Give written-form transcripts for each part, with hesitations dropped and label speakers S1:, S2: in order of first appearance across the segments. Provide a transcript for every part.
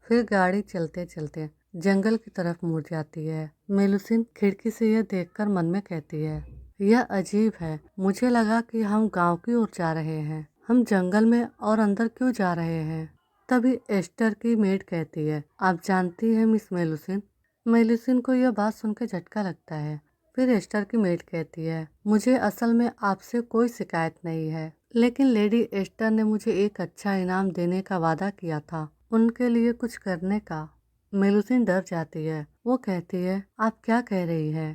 S1: फिर गाड़ी चलते चलते जंगल की तरफ मुड़ जाती है। मेलुसिन खिड़की से यह देखकर मन में कहती है, यह अजीब है, मुझे लगा कि हम गांव की ओर जा रहे हैं, हम जंगल में और अंदर क्यों जा रहे हैं। तभी एस्टर की मेड कहती है, आप जानती हैं मिस मेलुसिन। मेलुसिन को यह बात सुनकर झटका लगता है। फिर एस्टर की मेड कहती है, मुझे असल में आपसे कोई शिकायत नहीं है, लेकिन लेडी एस्टर ने मुझे एक अच्छा इनाम देने का वादा किया था, उनके लिए कुछ करने का। मेलुसिन डर जाती है। वो कहती है, आप क्या कह रही है।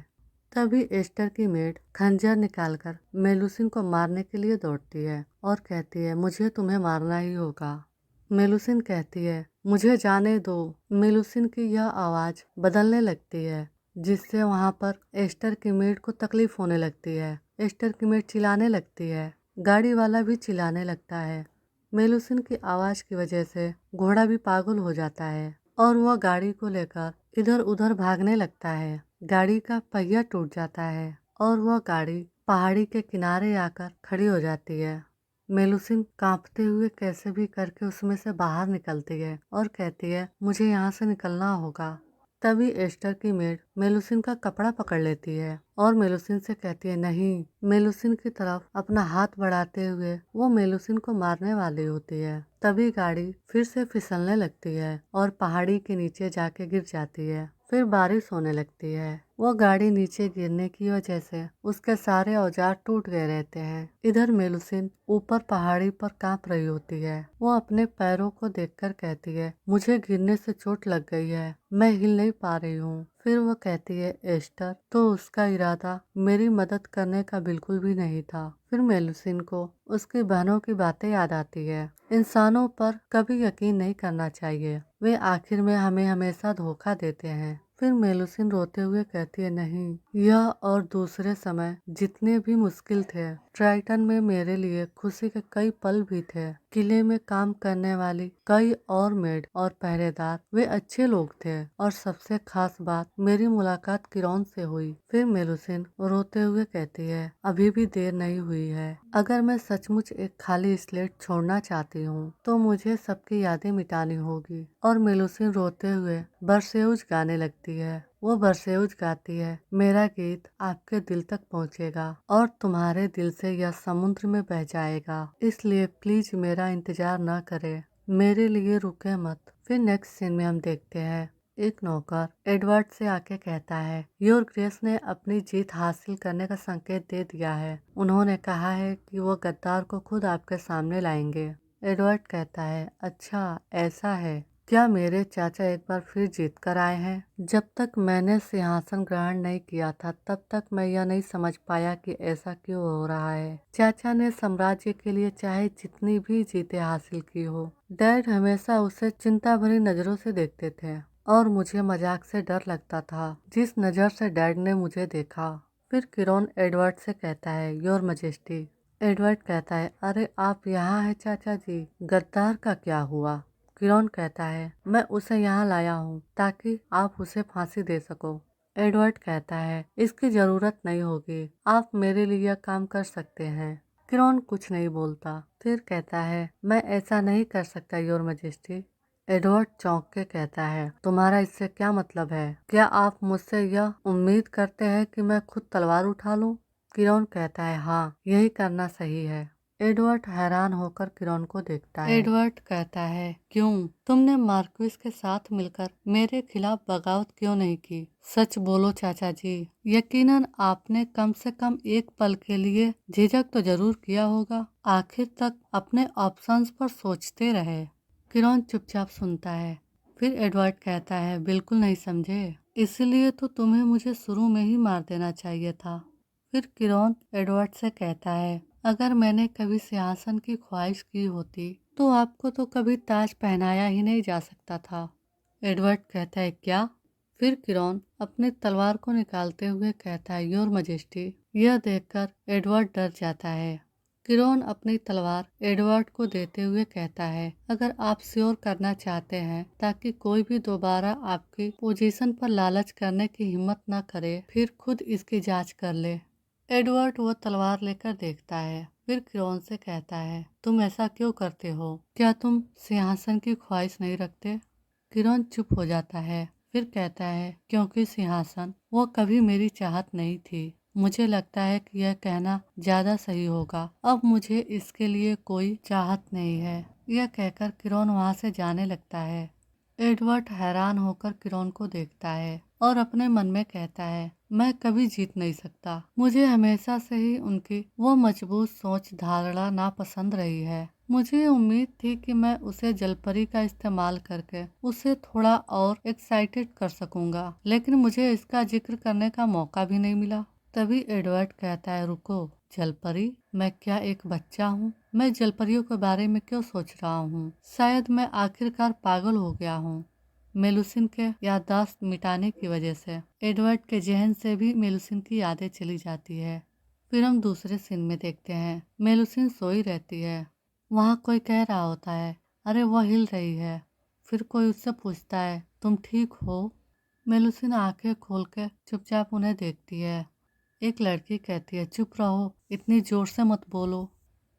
S1: तभी एस्टर की मेड खंजर निकालकर मेलुसिन को मारने के लिए दौड़ती है और कहती है, मुझे तुम्हें मारना ही होगा। मेलुसिन कहती है, मुझे जाने दो। मेलुसिन की यह आवाज बदलने लगती है, जिससे वहाँ पर एस्टर की मेड को तकलीफ होने लगती है। एस्टर की मेड चिल्लाने लगती है, गाड़ी वाला भी चिल्लाने लगता है। मेलुसिन की आवाज की वजह से घोड़ा भी पागल हो जाता है और वह गाड़ी को लेकर इधर उधर भागने लगता है। गाड़ी का पहिया टूट जाता है और वह गाड़ी पहाड़ी के किनारे आकर खड़ी हो जाती है। मेलुसिन कांपते हुए कैसे भी करके उसमें से बाहर निकलती है और कहती है, मुझे यहाँ से निकलना होगा। तभी एस्टर की मेड मेलुसिन का कपड़ा पकड़ लेती है और मेलुसिन से कहती है, नहीं। मेलुसिन की तरफ अपना हाथ बढ़ाते हुए वो मेलुसिन को मारने वाली होती है। तभी गाड़ी फिर से फिसलने लगती है और पहाड़ी के नीचे जाके गिर जाती है। फिर बारिश होने लगती है। वो गाड़ी नीचे गिरने की वजह से उसके सारे औजार टूट गए रहते हैं। इधर मेलुसिन ऊपर पहाड़ी पर कांप रही होती है। वो अपने पैरों को देखकर कहती है, मुझे गिरने से चोट लग गई है, मैं हिल नहीं पा रही हूँ। फिर वो कहती है, एस्टर, तो उसका इरादा मेरी मदद करने का बिल्कुल भी नहीं था। फिर मेलुसिन को उसकी बहनों की बातें याद आती है। इंसानों पर कभी यकीन नहीं करना चाहिए, वे आखिर में हमें हमेशा धोखा देते हैं। फिर मेलुसिन रोते हुए कहती है, नहीं, यह और दूसरे समय जितने भी मुश्किल थे, ट्राइटन में मेरे लिए खुशी के कई पल भी थे। किले में काम करने वाली कई और मेड और पहरेदार, वे अच्छे लोग थे और सबसे खास बात मेरी मुलाकात किरौन से हुई। फिर मेलुसिन रोते हुए कहती है, अभी भी देर नहीं हुई है। अगर मैं सचमुच एक खाली स्लेट छोड़ना चाहती हूँ तो मुझे सबकी यादें मिटानी होगी। और मेलुसिन रोते हुए बरसेउज गाने लगती है। वो बरसेउज गाती है, मेरा गीत आपके दिल तक पहुँचेगा और तुम्हारे दिल से यह समुद्र में बह जाएगा, इसलिए प्लीज मेरा इंतजार न करे, मेरे लिए रुके मत। फिर नेक्स्ट सीन में हम देखते हैं, एक नौकर एडवर्ड से आके कहता है, योर ग्रेस ने अपनी जीत हासिल करने का संकेत दे दिया है। उन्होंने कहा है कि वो गद्दार को खुद आपके सामने लाएंगे। एडवर्ड कहता है, अच्छा ऐसा है क्या? मेरे चाचा एक बार फिर जीत कर आए हैं। जब तक मैंने सिंहासन ग्रहण नहीं किया था तब तक मैं यह नहीं समझ पाया कि ऐसा क्यों हो रहा है। चाचा ने साम्राज्य के लिए चाहे जितनी भी जीतें हासिल की हो, डैड हमेशा उसे चिंता भरी नजरों से देखते थे और मुझे मजाक से डर लगता था जिस नजर से डैड ने मुझे देखा। फिर किरोन एडवर्ड से कहता है, योर मजेस्टी। एडवर्ड कहता है, अरे आप यहाँ हैं चाचा जी, गद्दार का क्या हुआ? किरोन कहता है, मैं उसे यहाँ लाया हूँ ताकि आप उसे फांसी दे सको। एडवर्ड कहता है, इसकी जरूरत नहीं होगी, आप मेरे लिए यह काम कर सकते हैं। किरोन कुछ नहीं बोलता, फिर कहता है, मैं ऐसा नहीं कर सकता योर मजेस्टी। एडवर्ड चौंक के कहता है, तुम्हारा इससे क्या मतलब है? क्या आप मुझसे यह उम्मीद करते हैं कि मैं खुद तलवार उठा लूं? किरोन कहता है, हाँ, यही करना सही है। एडवर्ड हैरान होकर किरोन को देखता है। एडवर्ड कहता है, क्यों? तुमने मार्क्विस के साथ मिलकर मेरे खिलाफ बगावत क्यों नहीं की? सच बोलो चाचा जी, यकीनन आपने कम से कम एक पल के लिए झिझक तो जरूर किया होगा। आखिर तक अपने ऑप्शंस पर सोचते रहे। किरोन चुपचाप सुनता है। फिर एडवर्ड कहता है, बिल्कुल नहीं समझे, इसलिए तो तुम्हें मुझे शुरू में ही मार देना चाहिए था। फिर किरोन एडवर्ड से कहता है, अगर मैंने कभी सिंहासन की ख्वाहिश की होती तो आपको तो कभी ताज पहनाया ही नहीं जा सकता था। एडवर्ड कहता है, क्या? फिर किरोन अपनी तलवार को निकालते हुए कहता है, योर मजेस्टी। यह देखकर एडवर्ड डर जाता है। किरोन अपनी तलवार एडवर्ड को देते हुए कहता है, अगर आप श्योर करना चाहते हैं ताकि कोई भी दोबारा आपकी पोजीशन पर लालच करने की हिम्मत न करे, फिर खुद इसकी जांच कर ले। एडवर्ड वो तलवार लेकर देखता है, फिर किरोन से कहता है, तुम ऐसा क्यों करते हो? क्या तुम सिंहासन की ख्वाहिश नहीं रखते? किरण चुप हो जाता है, फिर कहता है क्योंकि सिंहासन वो कभी मेरी चाहत नहीं थी। मुझे लगता है कि यह कहना ज्यादा सही होगा। अब मुझे इसके लिए कोई चाहत नहीं है। यह कहकर किरण वहाँ से जाने लगता है। एडवर्ड हैरान होकर किरण को देखता है और अपने मन में कहता है, मैं कभी जीत नहीं सकता। मुझे हमेशा से ही उनकी वो मजबूत सोच धारणा नापसंद रही है। मुझे उम्मीद थी कि मैं उसे जलपरी का इस्तेमाल करके उसे थोड़ा और एक्साइटेड कर सकूंगा, लेकिन मुझे इसका जिक्र करने का मौका भी नहीं मिला। तभी एडवर्ड कहता है, रुको, जलपरी? मैं क्या एक बच्चा हूँ? मैं जलपरियों के बारे में क्यों सोच रहा हूँ? शायद मैं आखिरकार पागल हो गया हूँ। मेलुसिन के याददाश्त मिटाने की वजह से एडवर्ड के जहन से भी मेलुसिन की यादें चली जाती है। फिर हम दूसरे सीन में देखते हैं, मेलुसिन सोई रहती है। वहाँ कोई कह रहा होता है, अरे वह हिल रही है। फिर कोई उससे पूछता है, तुम ठीक हो? मेलुसिन आंखें खोल के चुपचाप उन्हें देखती है। एक लड़की कहती है, चुप रहो, इतनी जोर से मत बोलो।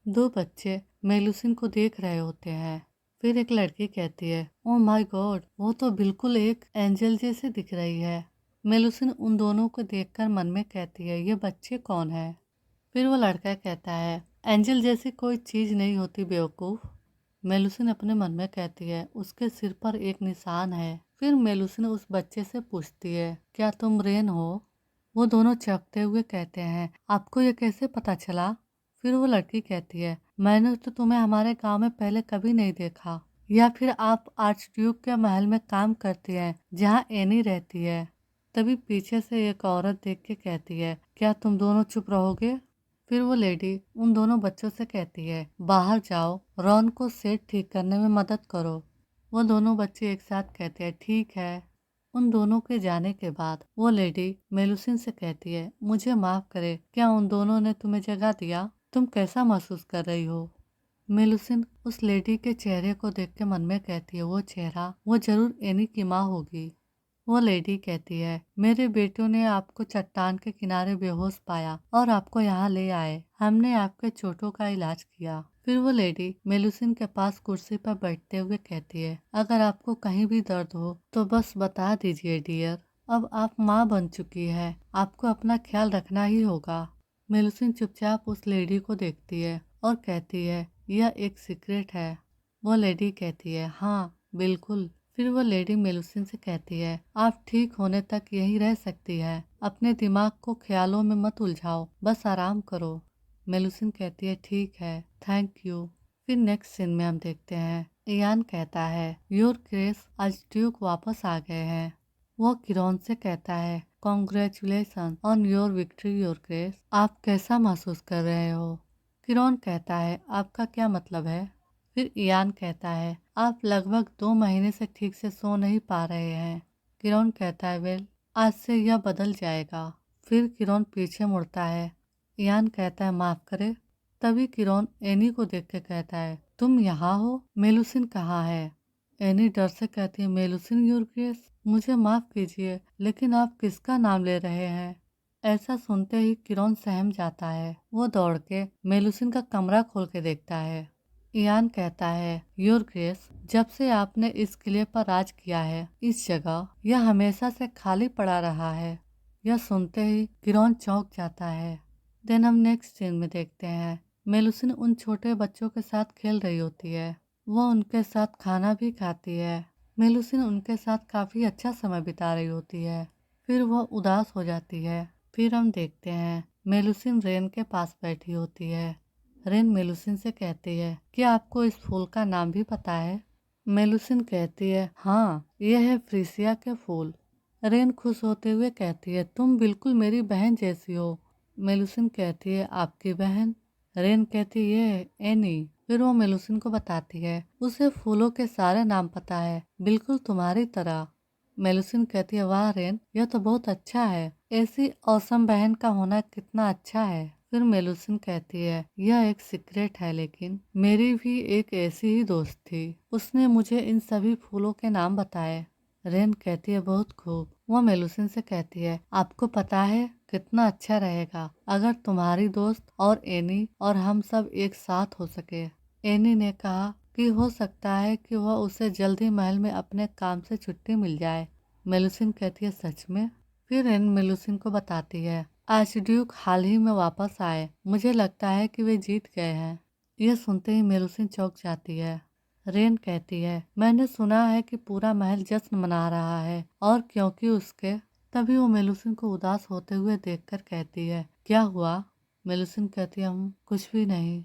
S1: दो बच्चे मेलुसिन को देख रहे होते हैं। फिर एक लड़की कहती है, ओह माय गॉड, वो तो बिल्कुल एक एंजल जैसे दिख रही है। मेलुसिन उन दोनों को देखकर मन में कहती है, ये बच्चे कौन है? फिर वो लड़का कहता है, एंजल जैसी कोई चीज नहीं होती बेवकूफ। मेलुसिन अपने मन में कहती है, उसके सिर पर एक निशान है। फिर मेलुसिन उस बच्चे से पूछती है, क्या तुम रेन हो? वो दोनों चौंकते हुए कहते हैं, आपको ये कैसे पता चला? फिर वो लड़की कहती है, मैंने तो तुम्हें हमारे गांव में पहले कभी नहीं देखा। या फिर आप आर्च ड्यूक के महल में काम करती हैं जहाँ एनी रहती है। तभी पीछे से एक औरत देख के कहती है, क्या तुम दोनों चुप रहोगे? फिर वो लेडी उन दोनों बच्चों से कहती है, बाहर जाओ, रॉन को सेट ठीक करने में मदद करो। वो दोनों बच्चे एक साथ कहते हैं, ठीक है। उन दोनों के जाने के बाद वो लेडी मेलुसिन से कहती है, मुझे माफ करे, क्या उन दोनों ने तुम्हें जगा दिया? तुम कैसा महसूस कर रही हो? मेलुसिन उस लेडी के चेहरे को देख के मन में कहती है, वो चेहरा, वो जरूर एनी की माँ होगी। वो लेडी कहती है, मेरे बेटों ने आपको चट्टान के किनारे बेहोश पाया और आपको यहाँ ले आए। हमने आपके चोटों का इलाज किया। फिर वो लेडी मेलुसिन के पास कुर्सी पर बैठते हुए कहती है, अगर आपको कहीं भी दर्द हो तो बस बता दीजिए डियर। अब आप माँ बन चुकी है, आपको अपना ख्याल रखना ही होगा। मेलुसिन चुपचाप उस लेडी को देखती है और कहती है, यह एक सीक्रेट है। वो लेडी कहती है, हाँ बिल्कुल। फिर वो लेडी मेलुसिन से कहती है, आप ठीक होने तक यहीं रह सकती है। अपने दिमाग को ख्यालों में मत उलझाओ, बस आराम करो। मेलुसिन कहती है, ठीक है, थैंक यू। फिर नेक्स्ट सीन में हम देखते हैं, इयान कहता है, योर ग्रेस, आज ड्यूक वापस आ गए हैं। वो किरण से कहता है, congratulation on your victory your grace. आप कैसा महसूस कर रहे हो? किरण कहता है, आपका क्या मतलब है? फिर इयान कहता है, आप लगभग 2 महीने से ठीक से सो नहीं पा रहे हैं। किरण कहता है, वेल, आज से यह बदल जाएगा। फिर किरण पीछे मुड़ता है। इयान कहता है, माफ करे। तभी किरण एनी को देख के कहता है, तुम यहाँ हो? मेलुसिन कहाँ है? एनी डर से कहती है, मेलुसिन योर ग्रेस, मुझे माफ कीजिए, लेकिन आप किसका नाम ले रहे हैं? ऐसा सुनते ही किरण सहम जाता है। वो दौड़ के मेलुसिन का कमरा खोल के देखता है। इयान कहता है, योर ग्रेस, जब से आपने इस किले पर राज किया है, इस जगह यह हमेशा से खाली पड़ा रहा है। यह सुनते ही किरण चौंक जाता है। देन हम नेक्स्ट सीन में देखते हैं, मेलुसिन उन छोटे बच्चों के साथ खेल रही होती है। वो उनके साथ खाना भी खाती है। मेलुसिन उनके साथ काफी अच्छा समय बिता रही होती है। फिर वो उदास हो जाती है। फिर हम देखते हैं, मेलुसिन रेन के पास बैठी होती है। रेन मेलुसिन से कहती है, क्या आपको इस फूल का नाम भी पता है? मेलुसिन कहती है, हाँ, यह है फ्रीसिया के फूल। रेन खुश होते हुए कहती है, तुम बिल्कुल मेरी बहन जैसी हो। मेलुसिन कहती है, आपकी बहन? रेन कहती है, ये है एनी। फिर वो मेलुसिन को बताती है, उसे फूलों के सारे नाम पता है, बिल्कुल तुम्हारी तरह। मेलुसिन कहती है, वाह रेन, यह तो बहुत अच्छा है। ऐसी औसम बहन का होना कितना अच्छा है। फिर मेलुसिन कहती है, यह एक सीक्रेट है, लेकिन मेरी भी एक ऐसी ही दोस्त थी। उसने मुझे इन सभी फूलों के नाम बताए। रेन कहती है, बहुत खूब। वो मेलुसिन से कहती है, आपको पता है कितना अच्छा रहेगा अगर तुम्हारी दोस्त और एनी और हम सब एक साथ हो सके। एनी ने कहा, कि हो सकता है कि वह उसे जल्द ही महल में अपने काम से छुट्टी मिल जाए। मेलुसिन कहती है, सच में? फिर रेन मेलुसिन को बताती है, आर्चड्यूक हाल ही में वापस आए, मुझे लगता है कि वे जीत गए हैं। यह सुनते ही मेलुसिन चौंक जाती है। रेन कहती है, मैंने सुना है कि पूरा महल जश्न मना रहा है और क्योंकि उसके। तभी वो मेलुसिन को उदास होते हुए देखकर कहती है, क्या हुआ? मेलुसिन कहती है, कुछ भी नहीं।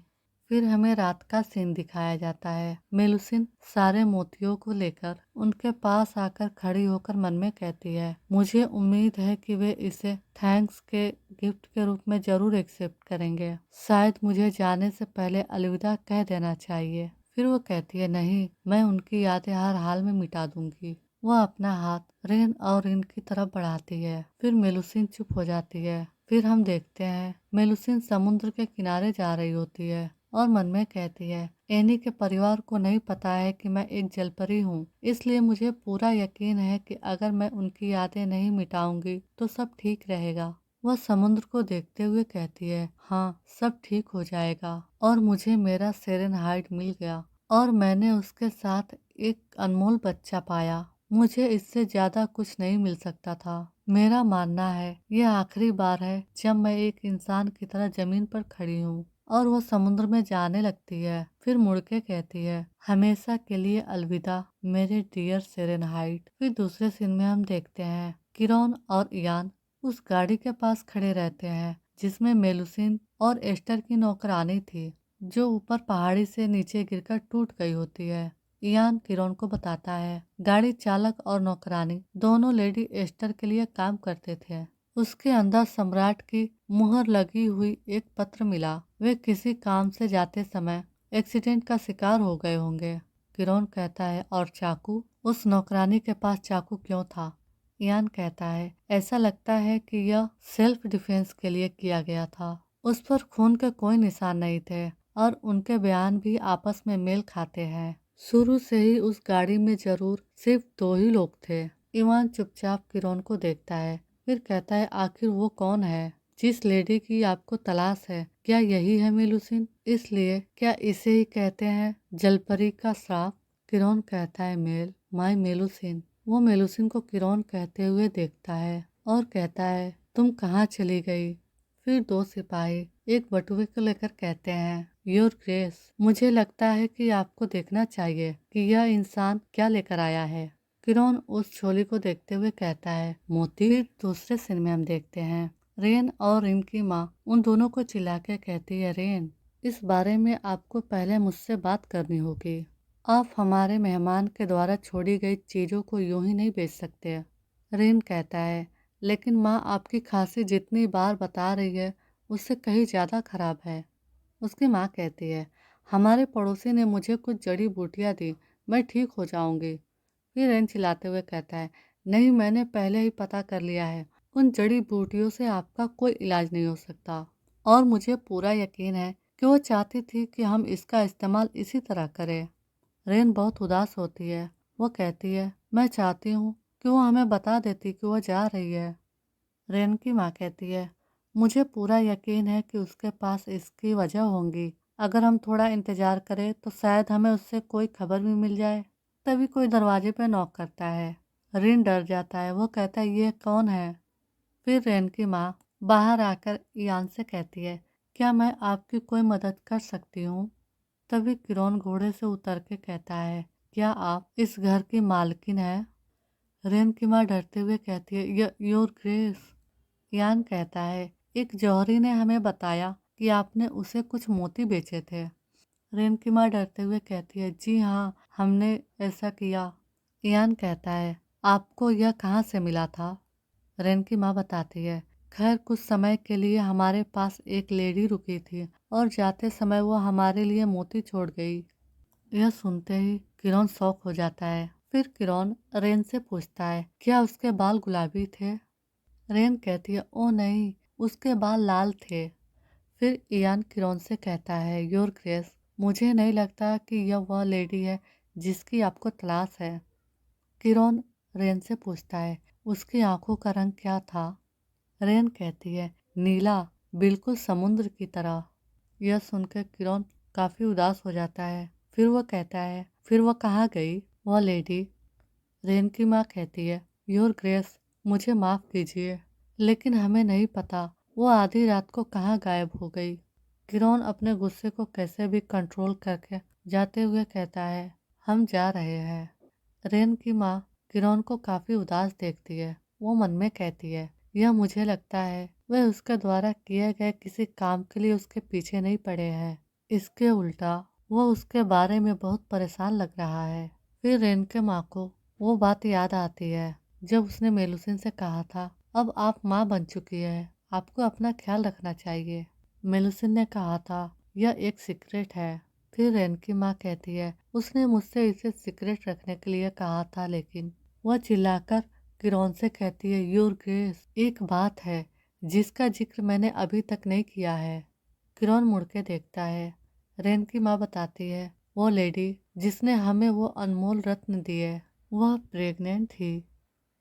S1: फिर हमें रात का सीन दिखाया जाता है। मेलुसिन सारे मोतियों को लेकर उनके पास आकर खड़ी होकर मन में कहती है, मुझे उम्मीद है कि वे इसे थैंक्स के गिफ्ट के रूप में जरूर एक्सेप्ट करेंगे। शायद मुझे जाने से पहले अलविदा कह देना चाहिए। फिर वो कहती है, नहीं, मैं उनकी यादें हर हाल में मिटा दूंगी। वह अपना हाथ रेन और रिन की तरफ बढ़ाती है। फिर मेलुसिन चुप हो जाती है। फिर हम देखते हैं मेलुसिन समुद्र के किनारे जा रही होती है और मन में कहती है, एनी के परिवार को नहीं पता है कि मैं एक जलपरी हूँ, इसलिए मुझे पूरा यकीन है कि अगर मैं उनकी यादें नहीं मिटाऊंगी तो सब ठीक रहेगा। वह समुद्र को देखते हुए कहती है, हाँ, सब ठीक हो जाएगा। और मुझे मेरा सेरेनहाइड मिल गया और मैंने उसके साथ एक अनमोल बच्चा पाया। मुझे इससे ज्यादा कुछ नहीं मिल सकता था। मेरा मानना है यह आखिरी बार है जब मैं एक इंसान की तरह जमीन पर खड़ी हूँ। और वह समुद्र में जाने लगती है। फिर मुड़ के कहती है, हमेशा के लिए अलविदा मेरे डियर सेरेनहाइट। फिर दूसरे सीन में हम देखते हैं किरोन और इयान उस गाड़ी के पास खड़े रहते हैं जिसमें मेलुसिन और एस्टर की नौकरानी थी, जो ऊपर पहाड़ी से नीचे गिरकर टूट गई होती है। इयान किरोन को बताता है, गाड़ी चालक और नौकरानी दोनों लेडी एस्टर के लिए काम करते थे। उसके अंदर सम्राट की मुहर लगी हुई एक पत्र मिला। वे किसी काम से जाते समय एक्सीडेंट का शिकार हो गए होंगे। किरोन कहता है, और चाकू? उस नौकरानी के पास चाकू क्यों था? इयान कहता है, ऐसा लगता है कि यह सेल्फ डिफेंस के लिए किया गया था। उस पर खून के कोई निशान नहीं थे और उनके बयान भी आपस में मेल खाते हैं। शुरू से ही उस गाड़ी में जरूर सिर्फ 2 ही लोग थे। इवान चुपचाप किरोन को देखता है, फिर कहता है, आखिर वो कौन है जिस लेडी की आपको तलाश है? क्या यही है मेलुसिन? इसलिए क्या इसे ही कहते हैं जलपरी का श्राप? किरोन कहता है, माय मेलुसिन। वो मेलुसिन को किरोन कहते हुए देखता है और कहता है, तुम कहाँ चली गई? फिर 2 सिपाही एक बटुए को लेकर कहते हैं, योर ग्रेस, मुझे लगता है कि आपको देखना चाहिए कि यह इंसान क्या लेकर आया है। किरोन उस छोली को देखते हुए कहता है, मोती। फिर दूसरे सीन में हम देखते हैं रेन और इनकी माँ उन दोनों को चिल्ला के कहती है, रेन, इस बारे में आपको पहले मुझसे बात करनी होगी। आप हमारे मेहमान के द्वारा छोड़ी गई चीजों को यूं ही नहीं बेच सकते। रेन कहता है, लेकिन माँ, आपकी खांसी जितनी बार बता रही है उससे कहीं ज्यादा खराब है। उसकी माँ कहती है, हमारे पड़ोसी ने मुझे कुछ जड़ी बूटियाँ दी, मैं ठीक हो जाऊंगी। फिर रेन चिल्लाते हुए कहता है, नहीं, मैंने पहले ही पता कर लिया है, उन जड़ी बूटियों से आपका कोई इलाज नहीं हो सकता। और मुझे पूरा यकीन है कि वो चाहती थी कि हम इसका इस्तेमाल इसी तरह करें। रेन बहुत उदास होती है। वो कहती है, मैं चाहती हूँ कि वो हमें बता देती कि वो जा रही है। रेन की माँ कहती है, मुझे पूरा यकीन है कि उसके पास इसकी वजह होंगी। अगर हम थोड़ा इंतजार करें तो शायद हमें उससे कोई खबर भी मिल जाए। तभी कोई दरवाजे पे नॉक करता है। रिन डर जाता है। वो कहता है, ये कौन है? फिर रेन की माँ बाहर आकर इयान से कहती है, क्या मैं आपकी कोई मदद कर सकती हूँ? तभी किरोन घोड़े से उतर के कहता है, क्या आप इस घर की मालकिन है? रेन की माँ डरते हुए कहती है, योर ग्रेस। इयान कहता है, एक जौहरी ने हमें बताया कि आपने उसे कुछ मोती बेचे थे। रेन की माँ डरते हुए कहती है, जी हाँ, हमने ऐसा किया। इयान कहता है, आपको यह कहाँ से मिला था? रेन की माँ बताती है, खैर कुछ समय के लिए हमारे पास एक लेडी रुकी थी और जाते समय वो हमारे लिए मोती छोड़ गई। यह सुनते ही किरण शॉक हो जाता है। फिर किरण रेन से पूछता है, क्या उसके बाल गुलाबी थे? रेन कहती है, ओ नहीं, उसके बाल लाल थे। फिर इयान किरण से कहता है, योर ग्रेस, मुझे नहीं लगता कि यह वह लेडी है जिसकी आपको तलाश है। किरण रेन से पूछता है, उसकी आंखों का रंग क्या था? रेन कहती है, नीला, बिल्कुल समुद्र की तरह। यह सुनकर किरण काफी उदास हो जाता है। फिर वो कहता है, फिर वो कहाँ गई वो लेडी? रेन की माँ कहती है, योर ग्रेस, मुझे माफ़ कीजिए, लेकिन हमें नहीं पता वो आधी रात को कहाँ गायब हो गई। किरण अपने गुस्से को कैसे भी कंट्रोल करके जाते हुए कहता है, हम जा रहे हैं। रेन की माँ किरण को काफी उदास देखती है। वो मन में कहती है, यह मुझे लगता है वह उसके द्वारा किए गए किसी काम के लिए उसके पीछे नहीं पड़े हैं। इसके उल्टा वो उसके बारे में बहुत परेशान लग रहा है। फिर रेन के माँ को वो बात याद आती है जब उसने मेलुसिन से कहा था, अब आप माँ बन चुकी है, आपको अपना ख्याल रखना चाहिए। मेलुसिन ने कहा था, यह एक सीक्रेट है। फिर रेन की माँ कहती है, उसने मुझसे इसे सीक्रेट रखने के लिए कहा था, लेकिन वह चिल्लाकर किरण से कहती है, योर ग्रेस, एक बात है जिसका जिक्र मैंने अभी तक नहीं किया है। किरण मुड़ के देखता है। रेन की माँ बताती है, वो लेडी जिसने हमें वो अनमोल रत्न दिए, वह प्रेग्नेंट थी।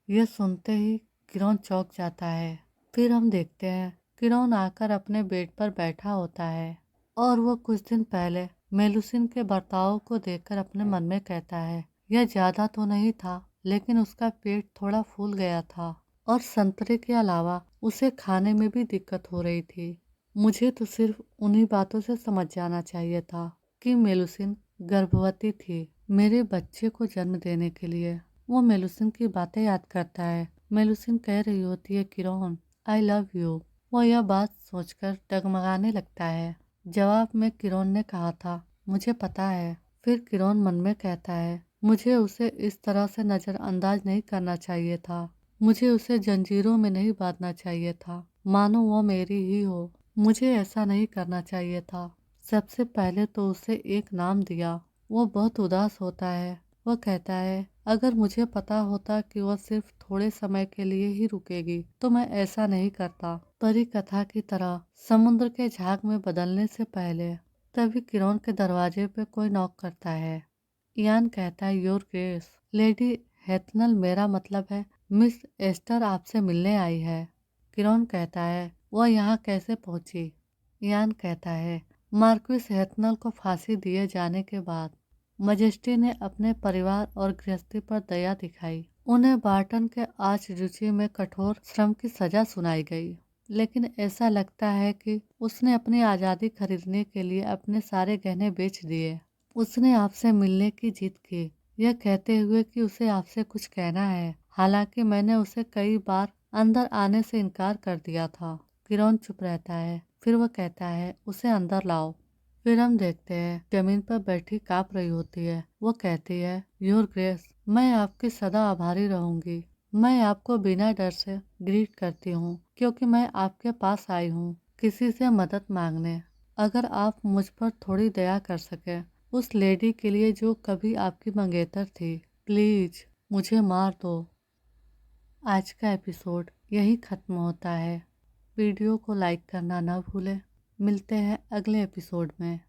S1: यह सुनते ही किरण चौंक जाता है। फिर हम देखते हैं किरण आकर अपने बेड पर बैठा होता है और वो कुछ दिन पहले मेलुसिन के बर्ताव को देखकर अपने मन में कहता है, यह ज्यादा तो नहीं था, लेकिन उसका पेट थोड़ा फूल गया था और संतरे के अलावा उसे खाने में भी दिक्कत हो रही थी। मुझे तो सिर्फ उन्हीं बातों से समझ जाना चाहिए था कि मेलुसिन गर्भवती थी मेरे बच्चे को जन्म देने के लिए। वो मेलुसिन की बातें याद करता है। मेलुसिन कह रही होती है, किरण, आई लव यू। वो यह बात सोचकर डगमगाने लगता है। जवाब में किरण ने कहा था, मुझे पता है। फिर किरण मन में कहता है, मुझे उसे इस तरह से नजरअंदाज नहीं करना चाहिए था। मुझे उसे जंजीरों में नहीं बांधना चाहिए था, मानो वो मेरी ही हो। मुझे ऐसा नहीं करना चाहिए था। सबसे पहले तो उसे एक नाम दिया। वो बहुत उदास होता है। वो कहता है, अगर मुझे पता होता कि वह सिर्फ थोड़े समय के लिए ही रुकेगी तो मैं ऐसा नहीं करता। परी कथा की तरह समुद्र के झाग में बदलने से पहले। तभी किरण के दरवाजे पे कोई नॉक करता है। इयान कहता है, योर ग्रेस, लेडी हेथनल, मेरा मतलब है मिस एस्टर आपसे मिलने आई है। किरण कहता है, वह यहाँ कैसे पहुँची? इयान कहता है, मार्क्विस हेथनल को फांसी दिए जाने के बाद मजेस्टी ने अपने परिवार और गृहस्थी पर दया दिखाई। उन्हें बार्टन के आर्च रुचि में कठोर श्रम की सजा सुनाई गई, लेकिन ऐसा लगता है कि उसने अपनी आज़ादी खरीदने के लिए अपने सारे गहने बेच दिए। उसने आपसे मिलने की जिद की, यह कहते हुए कि उसे आपसे कुछ कहना है। हालांकि मैंने उसे कई बार अंदर आने से इनकार कर दिया था। किरण चुप रहता है। फिर वह कहता है, उसे अंदर लाओ। फिर हम देखते हैं जमीन पर बैठी काँप रही होती है। वो कहती है, योर ग्रेस, मैं आपकी सदा आभारी रहूंगी। मैं आपको बिना डर से ग्रीट करती हूँ क्योंकि मैं आपके पास आई हूँ किसी से मदद मांगने। अगर आप मुझ पर थोड़ी दया कर सके, उस लेडी के लिए जो कभी आपकी मंगेतर थी, प्लीज मुझे मार दो। आज का एपिसोड यही खत्म होता है। वीडियो को लाइक करना न भूलें। मिलते हैं अगले एपिसोड में।